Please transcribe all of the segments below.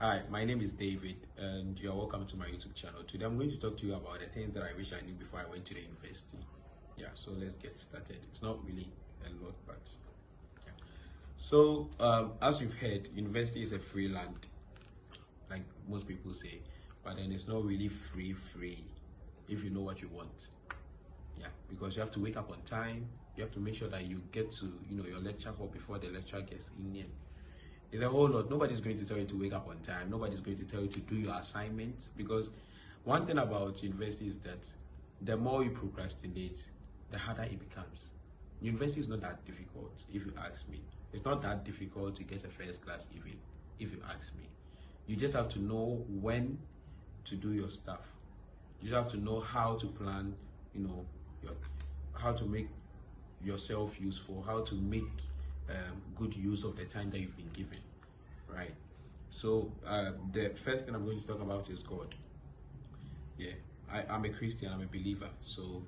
Hi, my name is David, and you're welcome to my YouTube channel. Today, I'm going to talk to you about the things that I wish I knew before I went to the university. Yeah, so let's get started. It's not really a lot, but yeah. So, as you've heard, university is a free land, like most people say, but then it's not really free if you know what you want. Yeah, because you have to wake up on time. You have to make sure that you get to your lecture hall before the lecturer gets in. It's a whole lot. Nobody's going to tell you to wake up on time. Nobody's going to tell you to do your assignments, because one thing about university is that the more you procrastinate, the harder it becomes. University is not that difficult, if you ask me. It's not that difficult to get a first class, even if you ask me. You just have to know when to do your stuff. You just have to know how to plan, how to make yourself useful, how to make good use of the time that you've been given, right? So the first thing I'm going to talk about is God. Yeah, I'm a Christian, I'm a believer, so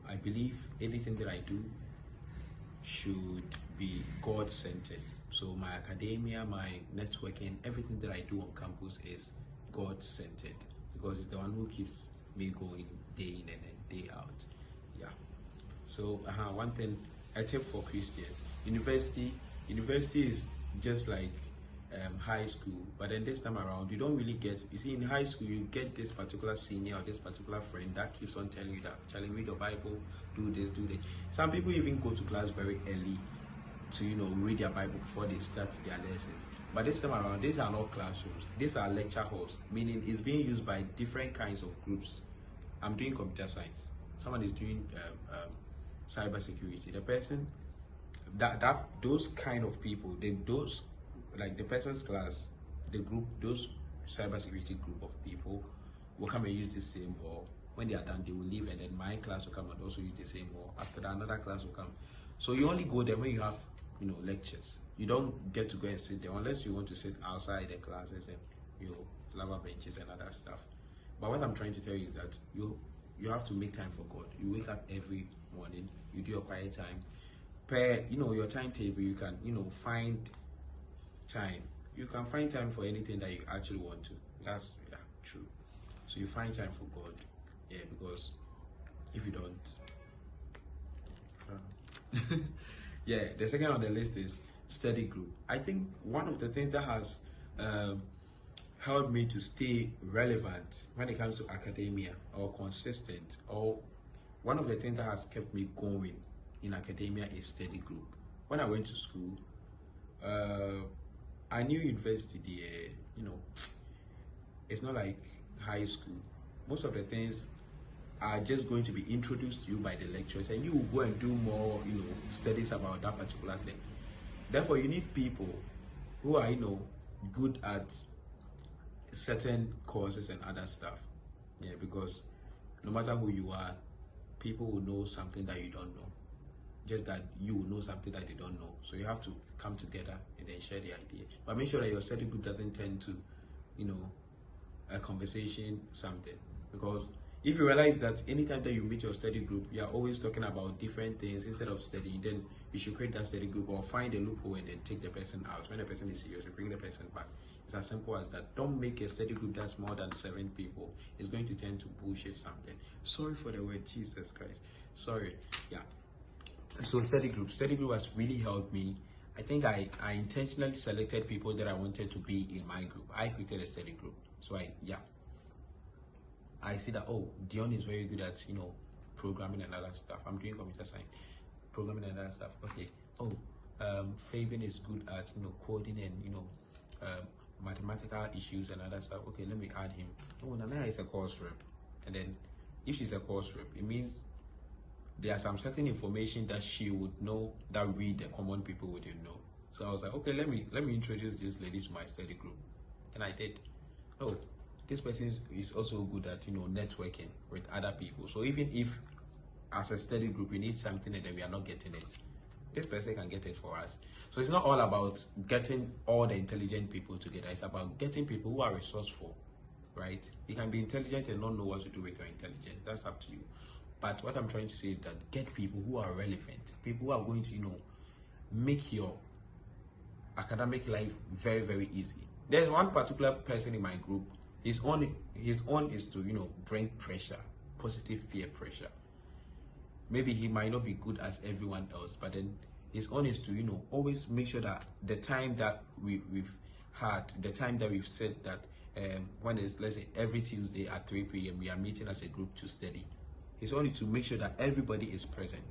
I believe anything that I do should be God-centered. So my academia, my networking, everything that I do on campus is God-centered, because it's the one who keeps me going day in and day out. Yeah. So one thing, a tip for Christians: university is just like high school, but then this time around you don't really get. You see, in high school you get this particular senior or this particular friend that keeps on telling you that, "Charlie, read the Bible, do this, do that." Some people even go to class very early to read their Bible before they start their lessons. But this time around, these are not classrooms, these are lecture halls, meaning it's being used by different kinds of groups. I'm doing computer science, someone is doing cyber security. The person those kind of people, those like the person's class, the group, those cybersecurity group of people will come and use the same, or when they are done they will leave, and then my class will come and also use the same, or after that another class will come. So you only go there when you have lectures. You don't get to go and sit there unless you want to sit outside the classes and flower benches and other stuff. But what I'm trying to tell you is that you have to make time for God. You wake up every morning, you do your quiet time per your timetable. You can find time. You can find time for anything that you actually want to. That's true. So you find time for God. Yeah, because if you don't yeah, the second on the list is study group. I think one of the things that has helped me to stay relevant when it comes to academia, or consistent, or one of the things that has kept me going in academia is study group. When I went to school, I knew university there, it's not like high school. Most of the things are just going to be introduced to you by the lecturers, and you will go and do more studies about that particular thing. Therefore, you need people who are good at certain courses and other stuff. Yeah, because no matter who you are, people will know something that you don't know, just that you will know something that they don't know. So you have to come together and then share the idea, but make sure that your study group doesn't turn to a conversation something. Because if you realize that anytime that you meet your study group, you are always talking about different things instead of studying, then you should create that study group, or find a loophole and then take the person out. When the person is serious, you bring the person back. It's as simple as that. Don't make a study group that's more than 7 people. It's going to tend to bullshit something. Sorry for the word, Jesus Christ. Sorry. Yeah. So study group has really helped me. I think I intentionally selected people that I wanted to be in my group. I created a study group. So I see that, oh, Dion is very good at programming and other stuff. I'm doing computer science, programming and other stuff. Okay. Oh, Fabian is good at coding and mathematical issues and other stuff. Okay, let me add him. Oh, Nana is a course rep, and then if she's a course rep, it means there are some certain information that she would know that we, the common people, wouldn't know. So I was like, okay, let me introduce this lady to my study group, and I did. Oh, this person is also good at networking with other people. So even if as a study group we need something and then we are not getting it, this person can get it for us. So it's not all about getting all the intelligent people together. It's about getting people who are resourceful, right? You can be intelligent and not know what to do with your intelligence. That's up to you. But what I'm trying to say is that get people who are relevant, people who are going to make your academic life very, very easy. There's one particular person in my group. His own is to, you know, bring pressure, positive peer pressure. Maybe he might not be good as everyone else, but then his own is to, you know, always make sure that the time that we've had, the time that we've said that when it's, let's say, every Tuesday at 3 p.m. we are meeting as a group to study. His own is to make sure that everybody is present.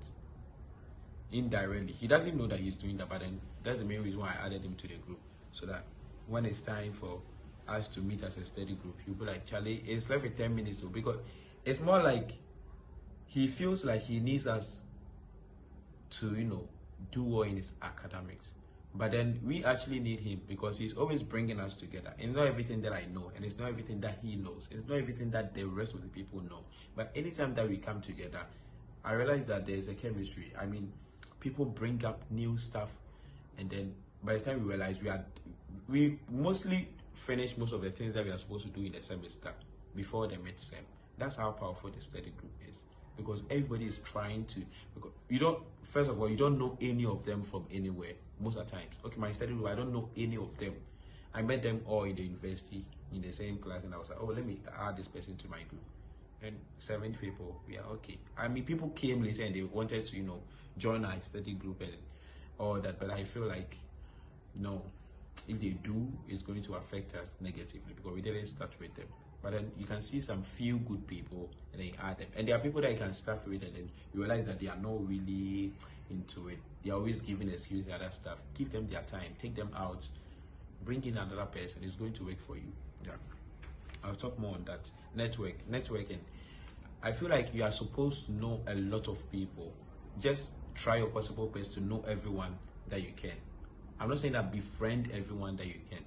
Indirectly, he doesn't know that he's doing that, but then that's the main reason why I added him to the group, so that when it's time for us to meet as a study group, he'll be like, Charlie, it's left with 10 minutes, so because it's more like he feels like he needs us to, you know, do well in his academics. But then we actually need him because he's always bringing us together. It's not everything that I know, and it's not everything that he knows. It's not everything that the rest of the people know. But anytime that we come together, I realize that there's a chemistry. I mean, people bring up new stuff, and then by the time we realize we mostly finish most of the things that we are supposed to do in the semester before the mid-sem. That's how powerful the study group is, because everybody is trying to, because you don't, first of all, you don't know any of them from anywhere most of the times. Okay, my study group, I don't know any of them. I met them all in the university in the same class, and I was like, oh, let me add this person to my group. And 7 people, we are okay. I mean, people came later and they wanted to, you know, join our study group and all that, but I feel like, no, if they do, it's going to affect us negatively because we didn't start with them. But then you can see some few good people and then you add them. And there are people that you can start with and then you realize that they are not really into it. They are always giving excuses and other stuff. Give them their time, take them out, bring in another person. It's going to work for you. Yeah. I'll talk more on that. Networking. I feel like you are supposed to know a lot of people. Just try your possible best to know everyone that you can. I'm not saying that befriend everyone that you can.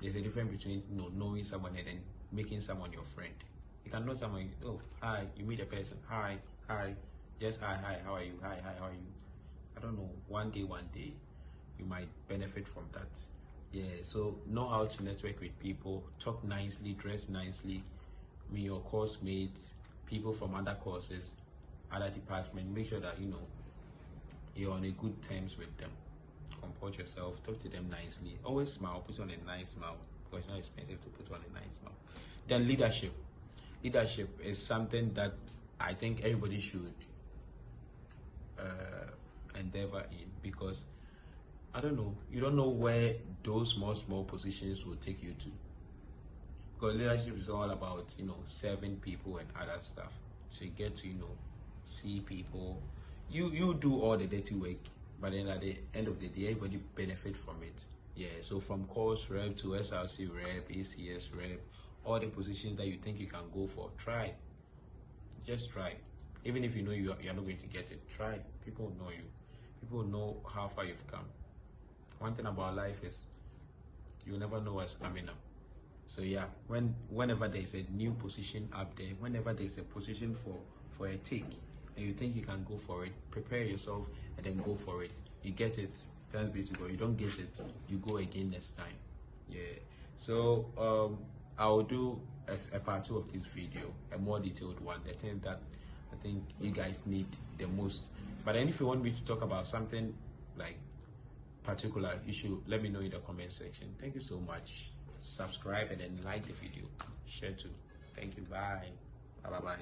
There's a difference between, you know, knowing someone and then making someone your friend. You can know someone, oh, hi, you meet a person, hi, just hi, how are you, hi, how are you? I don't know, one day you might benefit from that. Yeah, so know how to network with people, talk nicely, dress nicely, with your course mates, people from other courses, other departments. Make sure that, you know, you're on a good terms with them. Comport yourself, talk to them nicely. Always smile, put on a nice smile because it's not expensive to put on a nice smile. Then leadership. Leadership is something that I think everybody should endeavor in, because I don't know, you don't know where those small positions will take you to. Because leadership is all about, you know, serving people and other stuff. So you get to, you know, see people. You do all the dirty work, but then at the end of the day, everybody benefit from it. Yeah, so from course rep to SRC rep, ACS rep, all the positions that you think you can go for, try. Just try. Even if you know you're not going to get it, try. People know you. People know how far you've come. One thing about life is you never know what's coming up. So yeah, whenever there's a new position up there, whenever there's a position for a take, and you think you can go for it, prepare yourself and then go for it. You get it, thanks be to God. You don't get it, you go again next time. Yeah. So I will do a part 2 of this video, a more detailed one, the thing that I think you guys need the most. But then if you want me to talk about something like particular issue, let me know in the comment section. Thank you so much. Subscribe and then like the video, share too. Thank you. Bye bye.